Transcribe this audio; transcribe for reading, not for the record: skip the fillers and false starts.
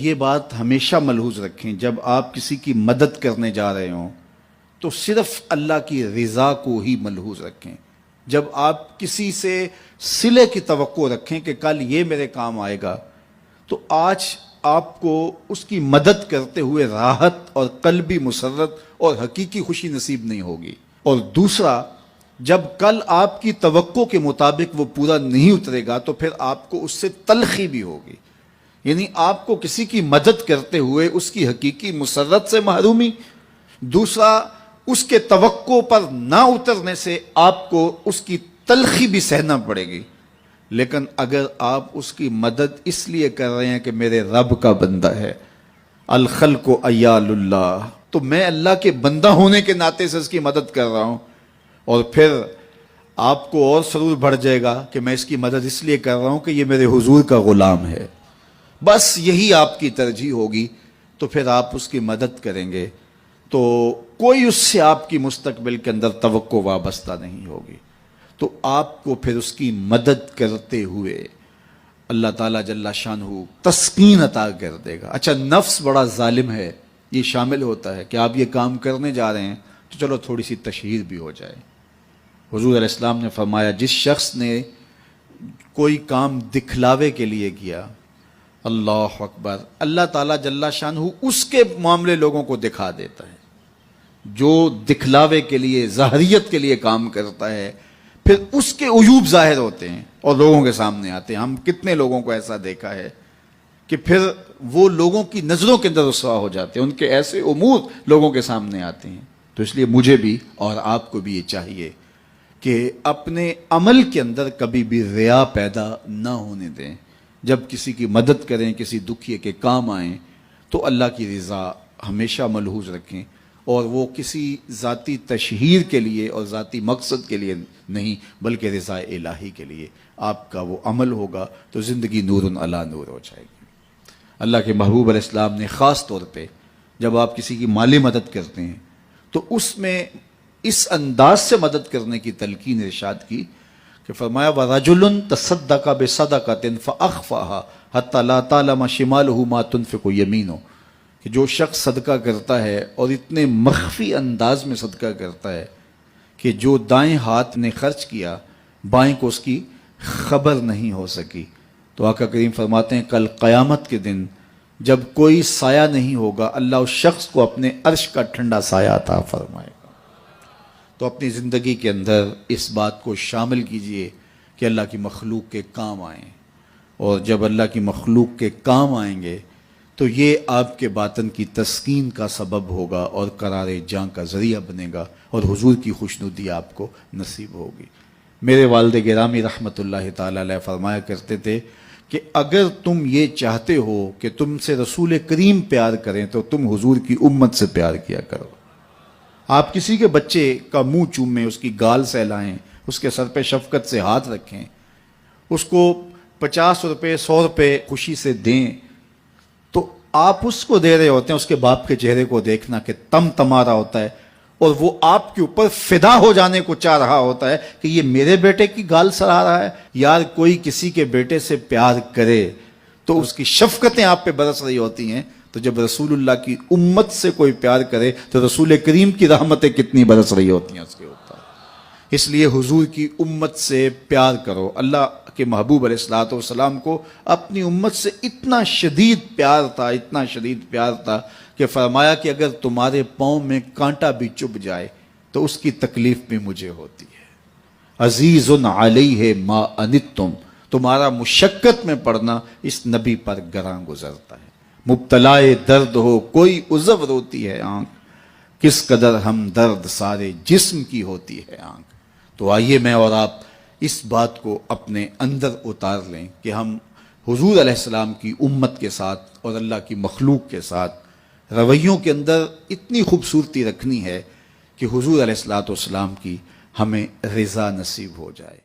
یہ بات ہمیشہ ملحوظ رکھیں، جب آپ کسی کی مدد کرنے جا رہے ہوں تو صرف اللہ کی رضا کو ہی ملحوظ رکھیں۔ جب آپ کسی سے صلے کی توقع رکھیں کہ کل یہ میرے کام آئے گا، تو آج آپ کو اس کی مدد کرتے ہوئے راحت اور قلبی مسرت اور حقیقی خوشی نصیب نہیں ہوگی۔ اور دوسرا، جب کل آپ کی توقع کے مطابق وہ پورا نہیں اترے گا تو پھر آپ کو اس سے تلخی بھی ہوگی، یعنی آپ کو کسی کی مدد کرتے ہوئے اس کی حقیقی مسرت سے محرومی، دوسرا اس کے توقع پر نہ اترنے سے آپ کو اس کی تلخی بھی سہنا پڑے گی۔ لیکن اگر آپ اس کی مدد اس لیے کر رہے ہیں کہ میرے رب کا بندہ ہے، الخلق عیال اللہ، تو میں اللہ کے بندہ ہونے کے ناطے سے اس کی مدد کر رہا ہوں، اور پھر آپ کو اور سرور بڑھ جائے گا کہ میں اس کی مدد اس لیے کر رہا ہوں کہ یہ میرے حضور کا غلام ہے، بس یہی آپ کی ترجیح ہوگی، تو پھر آپ اس کی مدد کریں گے تو کوئی اس سے آپ کی مستقبل کے اندر توقع وابستہ نہیں ہوگی، تو آپ کو پھر اس کی مدد کرتے ہوئے اللہ تعالیٰ جل شانہ تسکین عطا کر دے گا۔ اچھا، نفس بڑا ظالم ہے، یہ شامل ہوتا ہے کہ آپ یہ کام کرنے جا رہے ہیں تو چلو تھوڑی سی تشہیر بھی ہو جائے۔ حضور علیہ السلام نے فرمایا، جس شخص نے کوئی کام دکھلاوے کے لیے کیا، اللہ اکبر، اللہ تعالیٰ جل شانہ اس کے معاملے لوگوں کو دکھا دیتا ہے۔ جو دکھلاوے کے لیے، ظاہریت کے لیے کام کرتا ہے، پھر اس کے عیوب ظاہر ہوتے ہیں اور لوگوں کے سامنے آتے ہیں۔ ہم کتنے لوگوں کو ایسا دیکھا ہے کہ پھر وہ لوگوں کی نظروں کے اندر رسوا ہو جاتے ہیں، ان کے ایسے امور لوگوں کے سامنے آتے ہیں۔ تو اس لیے مجھے بھی اور آپ کو بھی یہ چاہیے کہ اپنے عمل کے اندر کبھی بھی ریا پیدا نہ ہونے دیں۔ جب کسی کی مدد کریں، کسی دکھیے کے کام آئیں، تو اللہ کی رضا ہمیشہ ملحوظ رکھیں، اور وہ کسی ذاتی تشہیر کے لیے اور ذاتی مقصد کے لیے نہیں، بلکہ رضا الہی کے لیے آپ کا وہ عمل ہوگا تو زندگی نور علی نور ہو جائے گی۔ اللہ کے محبوب علیہ السلام نے خاص طور پہ جب آپ کسی کی مالی مدد کرتے ہیں تو اس میں اس انداز سے مدد کرنے کی تلقین ارشاد کی کہ فرمایا، وَرَجُلٌ تَصَدَّقَ بِصَدَقَةٍ فَأَخْفَاهَا حَتَّى لَا تَعْلَمَ شِمَالُهُ مَا تُنْفِقُ يَمِينُهُ، کہ جو شخص صدقہ کرتا ہے اور اتنے مخفی انداز میں صدقہ کرتا ہے کہ جو دائیں ہاتھ نے خرچ کیا بائیں کو اس کی خبر نہیں ہو سکی، تو آقا کریم فرماتے ہیں کل قیامت کے دن جب کوئی سایہ نہیں ہوگا، اللہ اس شخص کو اپنے عرش کا ٹھنڈا سایہ عطا فرمائے گا۔ تو اپنی زندگی کے اندر اس بات کو شامل کیجئے کہ اللہ کی مخلوق کے کام آئیں، اور جب اللہ کی مخلوق کے کام آئیں گے تو یہ آپ کے باطن کی تسکین کا سبب ہوگا اور قرار جاں کا ذریعہ بنے گا، اور حضور کی خوشنودی آپ کو نصیب ہوگی۔ میرے والد گرامی رحمۃ اللہ تعالی علیہ فرمایا کرتے تھے کہ اگر تم یہ چاہتے ہو کہ تم سے رسول کریم پیار کریں تو تم حضور کی امت سے پیار کیا کرو۔ آپ کسی کے بچے کا منہ چومیں، اس کی گال سہلائیں، اس کے سر پہ شفقت سے ہاتھ رکھیں، اس کو 50 روپے 100 روپے خوشی سے دیں، تو آپ اس کو دے رہے ہوتے ہیں، اس کے باپ کے چہرے کو دیکھنا کہ تم تمہارا ہوتا ہے، اور وہ آپ کے اوپر فدا ہو جانے کو چاہ رہا ہوتا ہے کہ یہ میرے بیٹے کی گال سڑا رہا ہے۔ یار کوئی کسی کے بیٹے سے پیار کرے تو اس کی شفقتیں آپ پہ برس رہی ہوتی ہیں، تو جب رسول اللہ کی امت سے کوئی پیار کرے تو رسول کریم کی رحمتیں کتنی برس رہی ہوتی ہیں اس کے اوپر۔ اس لیے حضور کی امت سے پیار کرو۔ اللہ کے محبوب علیہ الصلوۃ والسلام کو اپنی امت سے اتنا شدید پیار تھا، اتنا شدید پیار تھا کہ فرمایا کہ اگر تمہارے پاؤں میں کانٹا بھی چبھ جائے تو اس کی تکلیف بھی مجھے ہوتی ہے۔ عزیز علیہ ما عنتم، تمہارا مشقت میں پڑنا اس نبی پر گراں گزرتا ہے۔ مبتلائے درد ہو کوئی عذر روتی ہے آنکھ، کس قدر ہم درد سارے جسم کی ہوتی ہے آنکھ۔ تو آئیے میں اور آپ اس بات کو اپنے اندر اتار لیں کہ ہم حضور علیہ السلام کی امت کے ساتھ اور اللہ کی مخلوق کے ساتھ رویوں کے اندر اتنی خوبصورتی رکھنی ہے کہ حضور علیہ السلام کی ہمیں رضا نصیب ہو جائے۔